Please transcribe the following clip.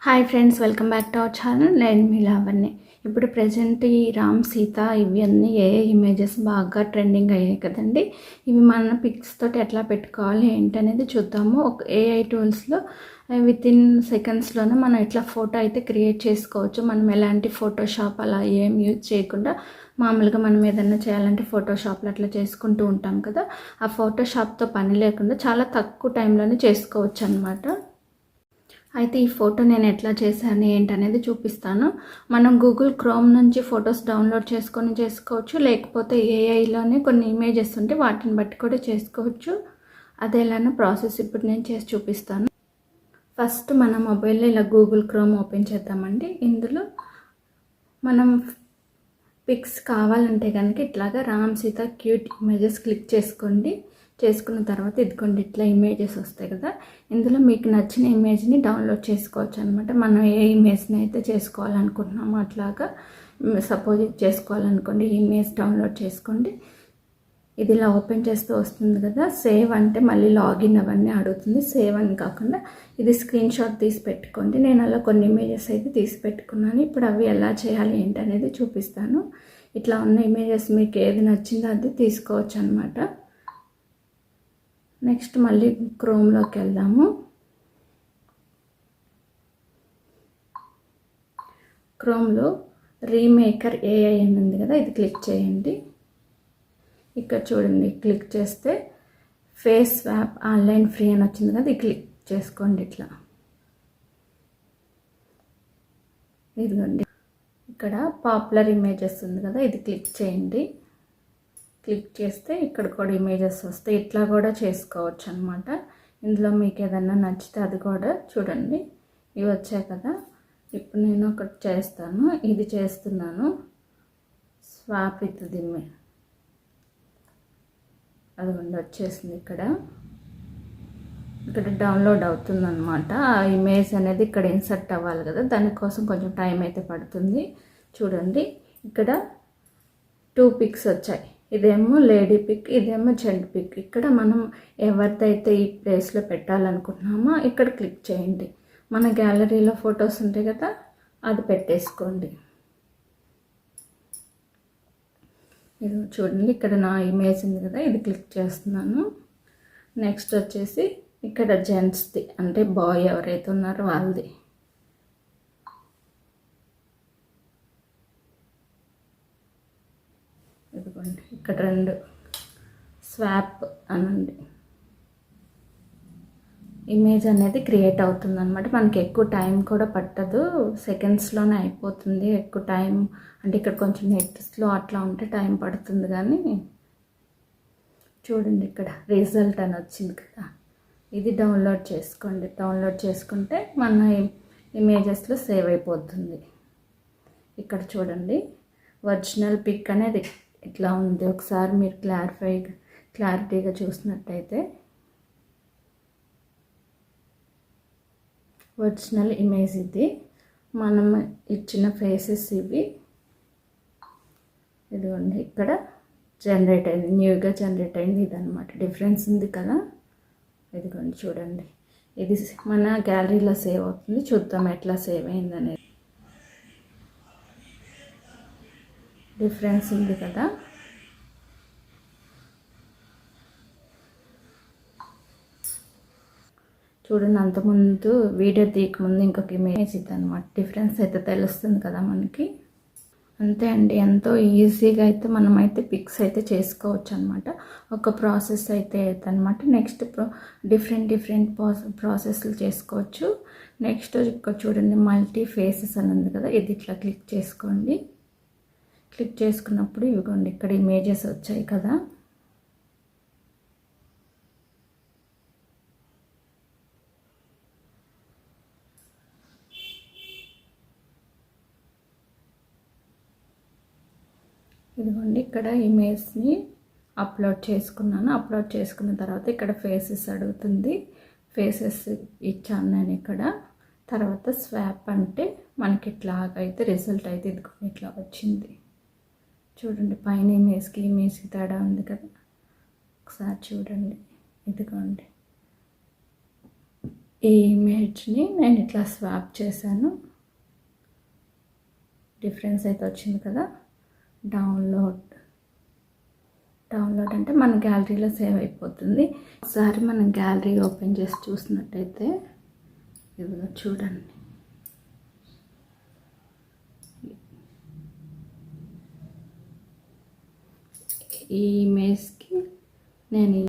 Hi friends, welcome back to our channel. నేను మీ లావణ్య. ఇప్పుడు present ఈ రామ్ సీత ఇవన్నీ ఇమేజెస్ బాగా ట్రెండింగ్ అయ్యాయి కదండి. ఇవి మన పిక్స్ తోటి ఎట్లా పెట్టుకోవాలి ఏంటనేది చూద్దాము. ఒక ఏఐ టూల్స్లో విత్ ఇన్ సెకండ్స్లోనే మనం ఇట్లా ఫోటో అయితే క్రియేట్ చేసుకోవచ్చు. మనం ఎలాంటి ఫోటోషాప్ అలా ఏం యూజ్ చేయకుండా మామూలుగా మనం ఏదైనా చేయాలంటే ఫోటోషాప్లో అట్లా చేసుకుంటూ ఉంటాం కదా. ఆ ఫోటోషాప్తో పని లేకుండా చాలా తక్కువ టైంలోనే చేసుకోవచ్చు అనమాట. అయితే ఈ ఫోటో నేను ఎట్లా చేశాను ఏంటనేది చూపిస్తాను. మనం గూగుల్ క్రోమ్ నుంచి ఫొటోస్ డౌన్లోడ్ చేసుకోవచ్చు, లేకపోతే ఏఐలోనే కొన్ని ఇమేజెస్ ఉంటే వాటిని బట్టి కూడా చేసుకోవచ్చు. అది ఎలానో ప్రాసెస్ ఇప్పుడు నేను చేసి చూపిస్తాను. ఫస్ట్ మన మొబైల్లో ఇలా గూగుల్ క్రోమ్ ఓపెన్ చేద్దామండి. ఇందులో మనం పిక్స్ కావాలంటే కనుక ఇట్లాగా Ram Sita cute images click చేసుకోండి. చేసుకున్న తర్వాత ఇదిగోండి ఇట్లా ఇమేజెస్ వస్తాయి కదా. ఇందులో మీకు నచ్చిన ఇమేజ్ని డౌన్లోడ్ చేసుకోవచ్చు అనమాట. మనం ఏ ఇమేజ్ని అయితే చేసుకోవాలనుకుంటున్నామో అట్లాగా సపోజ్ ఇది చేసుకోవాలనుకోండి, ఈ ఇమేజ్ డౌన్లోడ్ చేసుకోండి. ఇది ఇలా ఓపెన్ చేస్తూ వస్తుంది కదా. సేవ్ అంటే మళ్ళీ లాగిన్ అవన్నీ అడుగుతుంది. సేవ్ అని కాకుండా ఇది స్క్రీన్ షాట్ తీసి పెట్టుకోండి. నేను అలా కొన్ని ఇమేజెస్ అయితే తీసి పెట్టుకున్నాను. ఇప్పుడు అవి ఎలా చేయాలి ఏంటనేది చూపిస్తాను. ఇట్లా ఉన్న ఇమేజెస్ మీకు ఏది నచ్చిందో అది తీసుకోవచ్చు అనమాట. నెక్స్ట్ మళ్ళీ క్రోమ్లోకి వెళ్దాము. క్రోమ్లో రీమేకర్ ఏఐ అని ఉంది కదా, ఇది క్లిక్ చేయండి. ఇక్కడ చూడండి, క్లిక్ చేస్తే ఫేస్ స్వాప్ ఆన్లైన్ ఫ్రీ అని వచ్చింది కదా, ఇది క్లిక్ చేసుకోండి. ఇట్లా ఇదిగోండి ఇక్కడ పాపులర్ ఇమేజెస్ ఉంది కదా, ఇది క్లిక్ చేయండి. క్లిక్ చేస్తే ఇక్కడ కూడా ఇమేజెస్ వస్తాయి. ఇట్లా కూడా చేసుకోవచ్చు అనమాట. ఇందులో మీకు ఏదన్నా నచ్చితే అది కూడా చూడండి. ఇవి వచ్చాయి కదా. ఇప్పుడు నేను ఒకటి చేస్తాను. ఇది చేస్తున్నాను. స్వాప్ విత్ దిమ్మే అదిగోండి వచ్చేసింది. ఇక్కడ డౌన్లోడ్ అవుతుంది అనమాట. ఆ ఇమేజ్ అనేది ఇక్కడ ఇన్సర్ట్ అవ్వాలి కదా, దానికోసం కొంచెం టైం అయితే పడుతుంది. చూడండి ఇక్కడ 2 పిక్స్ వచ్చాయి. ఇదేమో లేడీ పిక్, ఇదేమో జెంట్ పిక్. ఇక్కడ మనం ఎవరిదైతే ఈ ప్లేస్లో పెట్టాలనుకుంటున్నామో ఇక్కడ క్లిక్ చేయండి. మన గ్యాలరీలో ఫొటోస్ ఉంటాయి కదా, అది పెట్టేసుకోండి. ఇది చూడండి, ఇక్కడ నా ఇమేజ్ ఉంది కదా, ఇది క్లిక్ చేస్తున్నాను. నెక్స్ట్ వచ్చేసి ఇక్కడ జెంట్స్ది అంటే బాయ్ ఎవరైతే ఉన్నారో వాళ్ళది. ఇదిగోండి ఇక్కడ 2 స్వాప్ అనండి. ఇమేజ్ అనేది క్రియేట్ అవుతుంది అనమాట. మనకి ఎక్కువ టైం కూడా పట్టదు, సెకండ్స్లోనే అయిపోతుంది. ఎక్కువ టైం అంటే ఇక్కడ కొంచెం నెట్ స్లో అట్లా ఉంటే టైం పడుతుంది. కానీ చూడండి ఇక్కడ రిజల్ట్ అని వచ్చింది కదా, ఇది డౌన్లోడ్ చేసుకోండి. డౌన్లోడ్ చేసుకుంటే మన ఇమేజెస్లో సేవ్ అయిపోతుంది. ఇక్కడ చూడండి ఒరిజినల్ పిక్ అనేది ఇట్లా ఉంది. ఒకసారి మీరు క్లారిటీగా చూసినట్టయితే ఒరిజినల్ ఇమేజ్ ఇది. మనం ఇచ్చిన ఫేసెస్ ఇవి. ఇదిగోండి ఇక్కడ జనరేట్ అయింది, న్యూగా జనరేట్ అయింది. ఇదన్నమాట డిఫరెన్స్ ఉంది కదా. ఇదిగోండి చూడండి, ఇది మన గ్యాలరీలో సేవ్ అవుతుంది. చూద్దాం ఎట్లా సేవ్ అయింది అనేది. డిఫరెన్స్ ఉంది కదా. చూడండి, అంతకుముందు వీడియో తీయకముందు ఇంకొక ఇమేజ్ ఇది అనమాట. డిఫరెన్స్ అయితే తెలుస్తుంది కదా మనకి. అంతే అండి, ఎంతో ఈజీగా అయితే మనమైతే పిక్స్ అయితే చేసుకోవచ్చు అనమాట. ఒక ప్రాసెస్ అయితే అనమాట. నెక్స్ట్ డిఫరెంట్ ప్రాసెస్లు చేసుకోవచ్చు. నెక్స్ట్ ఇక్కడ చూడండి మల్టీ ఫేసెస్ అని ఉంది కదా, ఇది ఇట్లా క్లిక్ చేసుకోండి. క్లిక్ చేసుకున్నప్పుడు ఇవిగోండి ఇక్కడ ఇమేజెస్ వచ్చాయి కదా. ఇదిగోండి ఇక్కడ ఇమేజ్ని అప్లోడ్ చేసుకున్నాను. అప్లోడ్ చేసుకున్న తర్వాత ఇక్కడ ఫేసెస్ అడుగుతుంది. ఫేసెస్ ఇచ్చాను నేను ఇక్కడ. తర్వాత స్వాప్ అంటే మనకి ఇట్లాగైతే రిజల్ట్ అయితే ఇదిగోండి ఇట్లా వచ్చింది. చూడండి పైన ఇమేజ్కి తేడా ఉంది కదా, ఒకసారి చూడండి. ఇదిగోండి ఈ ఇమేజ్ని నేను ఇట్లా స్వాప్ చేశాను. డిఫరెన్స్ అయితే వచ్చింది కదా. డౌన్లోడ్ అంటే మన గ్యాలరీలో సేవ్ అయిపోతుంది. ఒకసారి మనం గ్యాలరీ ఓపెన్ చేసి చూసినట్టయితే ఇదిగో చూడండి, ఈ ఇమేజ్కి నేను